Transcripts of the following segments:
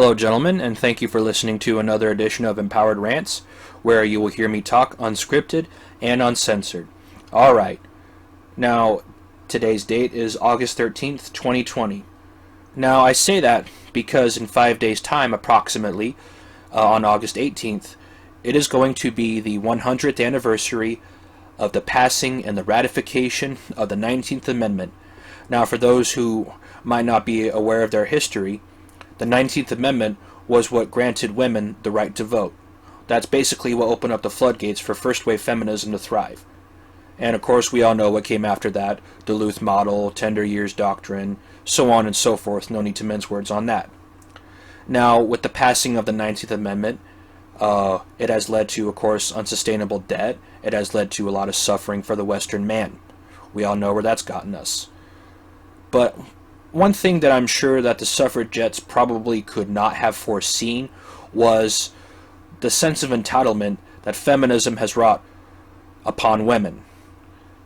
Hello, gentlemen, and thank you for listening to another edition of Empowered Rants, where you will hear me talk unscripted and uncensored. Alright, now, today's date is August 13th, 2020. Now, I say that because in 5 days' time, approximately, on August 18th, it is going to be the 100th anniversary of the passing and the ratification of the 19th Amendment. Now, for those who might not be aware of their history, the 19th Amendment was what granted women the right to vote. That's basically what opened up the floodgates for first-wave feminism to thrive. And of course, we all know what came after that: Duluth Model, Tender Years Doctrine, so on and so forth. No need to mince words on that. Now, with the passing of the 19th Amendment, it has led to, of course, unsustainable debt. It has led to a lot of suffering for the Western man. We all know where that's gotten us. But one thing that I'm sure that the suffragettes probably could not have foreseen was the sense of entitlement that feminism has wrought upon women.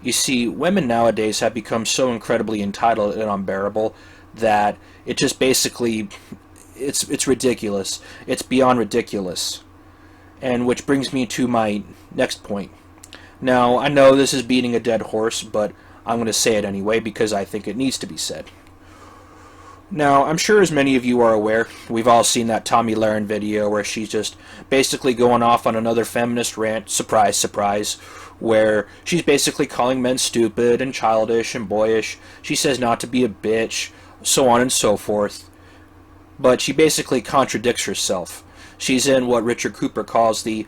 You see, women nowadays have become so incredibly entitled and unbearable that it just basically, it's ridiculous. It's beyond ridiculous. And which brings me to my next point. Now, I know this is beating a dead horse, but I'm going to say it anyway because I think it needs to be said. Now, I'm sure as many of you are aware, we've all seen that Tomi Lahrens video where she's just basically going off on another feminist rant, surprise, surprise, where she's basically calling men stupid and childish and boyish. She says not to be a bitch, so on and so forth. But she basically contradicts herself. She's in what Richard Cooper calls the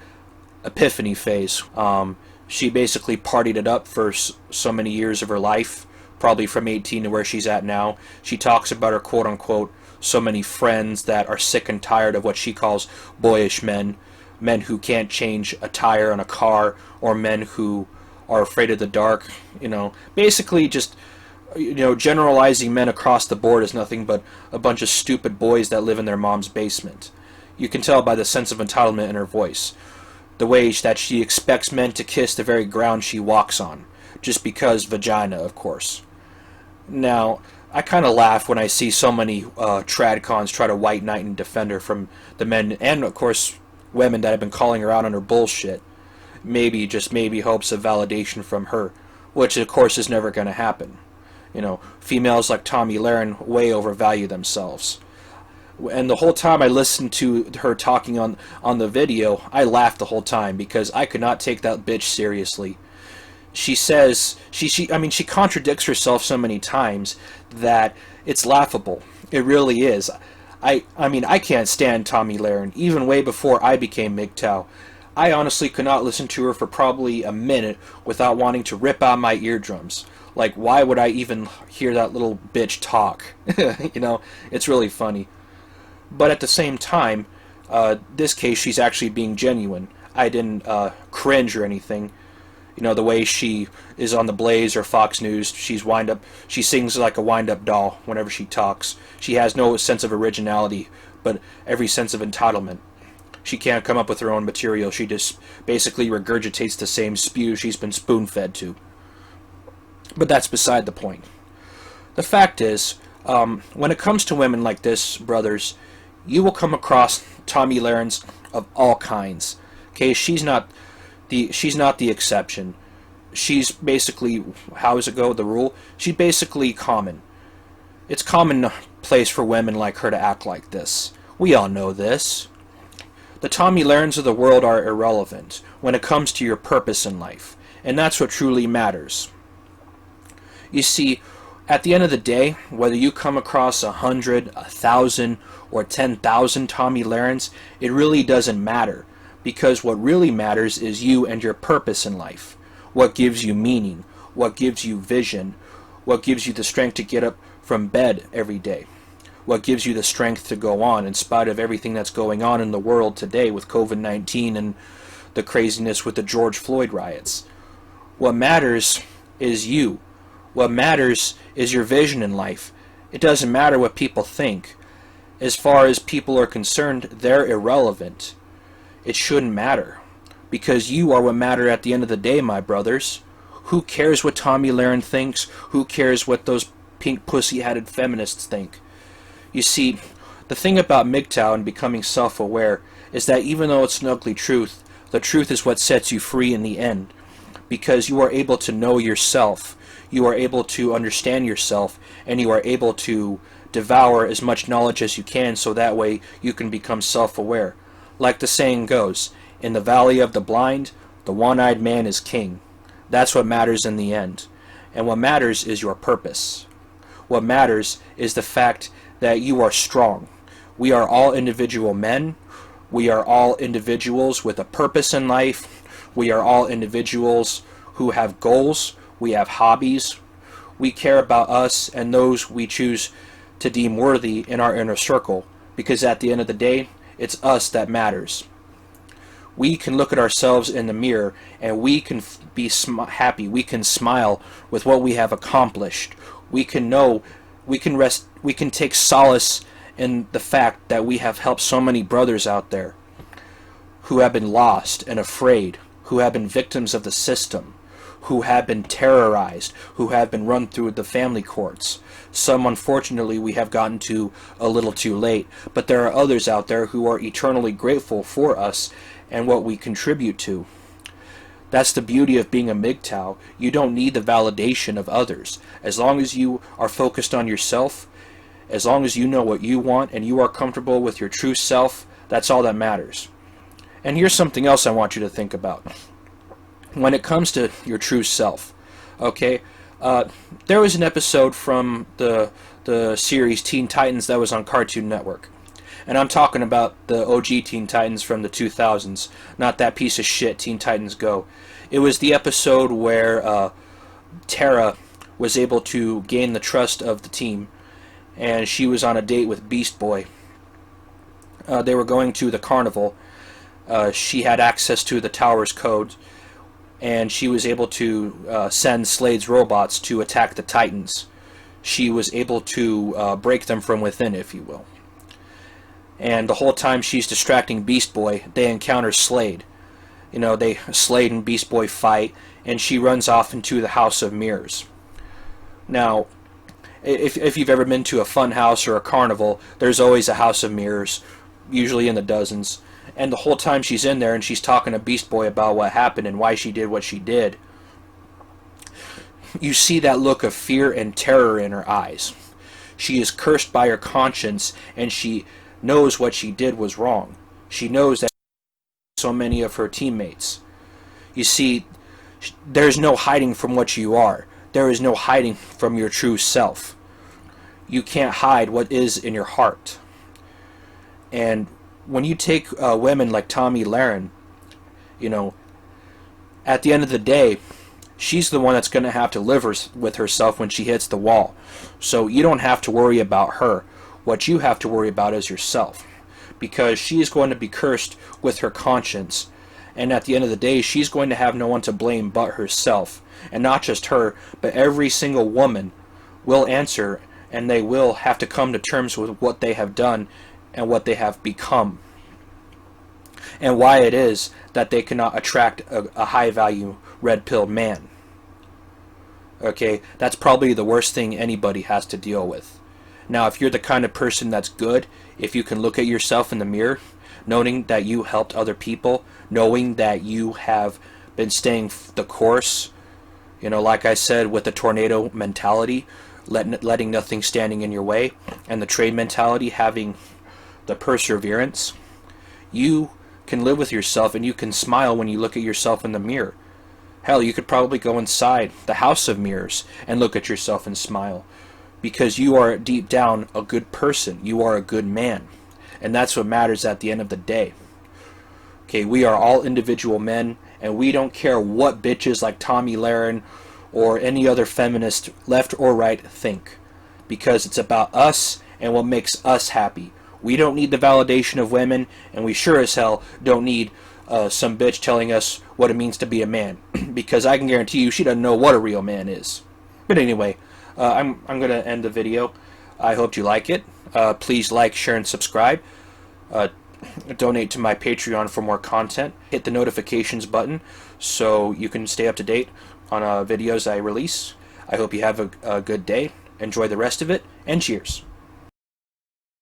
epiphany phase. She basically partied it up for so many years of her life, probably from 18 to where she's at now. She talks about her quote-unquote so many friends that are sick and tired of what she calls boyish men, men who can't change a tire on a car, or men who are afraid of the dark. Basically just, generalizing men across the board is nothing but a bunch of stupid boys that live in their mom's basement. You can tell by the sense of entitlement in her voice, the way that she expects men to kiss the very ground she walks on, just because vagina, of course. Now, I kind of laugh when I see so many tradcons try to white knight and defend her from the men and, of course, women that have been calling her out on her bullshit. Maybe, just maybe, hopes of validation from her, which, of course, is never going to happen. Females like Tomi Lahrens way overvalue themselves. And the whole time I listened to her talking on the video, I laughed the whole time because I could not take that bitch seriously. She says, she contradicts herself so many times that it's laughable. It really is. I can't stand Tomi Lahrens, even way before I became MGTOW. I honestly could not listen to her for probably a minute without wanting to rip out my eardrums. Like, why would I even hear that little bitch talk? It's really funny. But at the same time, this case, she's actually being genuine. I didn't cringe or anything. The way she is on the Blaze or Fox News, she sings like a wind-up doll whenever she talks. She has no sense of originality, but every sense of entitlement. She can't come up with her own material. She just basically regurgitates the same spew she's been spoon-fed to. But that's beside the point. The fact is, when it comes to women like this, brothers, you will come across Tomi Lahrens of all kinds. Okay, she's not the exception. She's basically, how does it go, the rule? She's basically common. It's commonplace for women like her to act like this. We all know this. The Tomi Lahrens of the world are irrelevant when it comes to your purpose in life, and that's what truly matters. You see, at the end of the day, whether you come across 100, 1,000, or 10,000 Tomi Lahrens, it really doesn't matter. Because what really matters is you and your purpose in life. What gives you meaning, what gives you vision, what gives you the strength to get up from bed every day, what gives you the strength to go on in spite of everything that's going on in the world today with COVID-19 and the craziness with the George Floyd riots. What matters is you. What matters is your vision in life. It doesn't matter what people think. As far as people are concerned, they're irrelevant. It shouldn't matter, because you are what matter at the end of the day, my brothers. Who cares what Tomi Lahrens thinks? Who cares what those pink pussy-hatted feminists think? You see, The thing about MGTOW and becoming self-aware is that even though it's an ugly truth, the truth is what sets you free in the end. Because you are able to know yourself, you are able to understand yourself, and you are able to devour as much knowledge as you can so that way you can become self-aware. Like the saying goes, in the valley of the blind, the one-eyed man is king. That's what matters in the end. And what matters is your purpose. What matters is the fact that you are strong. We are all individual men. We are all individuals with a purpose in life. We are all individuals who have goals. We have hobbies. We care about us and those we choose to deem worthy in our inner circle, because at the end of the day, it's us that matters. We can look at ourselves in the mirror and we can be happy. We can smile with what we have accomplished. We can know, we can rest, we can take solace in the fact that we have helped so many brothers out there who have been lost and afraid, who have been victims of the system, who have been terrorized, who have been run through the family courts. Some, unfortunately, we have gotten to a little too late, but there are others out there who are eternally grateful for us and what we contribute to. That's the beauty of being a MGTOW. You don't need the validation of others. As long as you are focused on yourself, as long as you know what you want and you are comfortable with your true self, that's all that matters. And here's something else I want you to think about. When it comes to your true self, okay, there was an episode from the series Teen Titans that was on Cartoon Network. And I'm talking about the OG Teen Titans from the 2000s, not that piece of shit Teen Titans Go. It was the episode where Tara was able to gain the trust of the team, and she was on a date with Beast Boy. They were going to the carnival. She had access to the tower's code, and she was able to send Slade's robots to attack the Titans. She was able to break them from within, if you will. And the whole time she's distracting Beast Boy, they encounter Slade. You know, Slade and Beast Boy fight, and she runs off into the House of Mirrors. Now, if you've ever been to a fun house or a carnival, there's always a House of Mirrors, usually in the dozens. And the whole time she's in there and she's talking to Beast Boy about what happened and why she did what she did, you see that look of fear and terror in her eyes. She is cursed by her conscience, and she knows what she did was wrong. She knows that so many of her teammates. You see, there's no hiding from what you are. There is no hiding from your true self. You can't hide what is in your heart. And when you take women like Tomi Lahrens, you know, at the end of the day, she's the one that's going to have to live with herself when she hits the wall. So you don't have to worry about her. What you have to worry about is yourself, because she is going to be cursed with her conscience, and at the end of the day, she's going to have no one to blame but herself. And not just her, but every single woman will answer, and they will have to come to terms with what they have done and what they have become, and why it is that they cannot attract a high-value red-pilled man. Okay, that's probably the worst thing anybody has to deal with. Now, if you're the kind of person that's good, if you can look at yourself in the mirror, knowing that you helped other people, knowing that you have been staying the course, you know, like I said, with the tornado mentality, letting nothing standing in your way, and the trade mentality, having the perseverance, you can live with yourself and you can smile when you look at yourself in the mirror. Hell, you could probably go inside the House of Mirrors and look at yourself and smile, because you are deep down a good person. You are a good man, and that's what matters at the end of the day. Okay, we are all individual men, and we don't care what bitches like Tomi Lahrens or any other feminist, left or right, think, because it's about us and what makes us happy. We don't need the validation of women, and we sure as hell don't need some bitch telling us what it means to be a man, because I can guarantee you she doesn't know what a real man is. But anyway, I'm going to end the video. I hope you like it. Please like, share, and subscribe. Donate to my Patreon for more content. Hit the notifications button so you can stay up to date on videos I release. I hope you have a good day. Enjoy the rest of it, and cheers.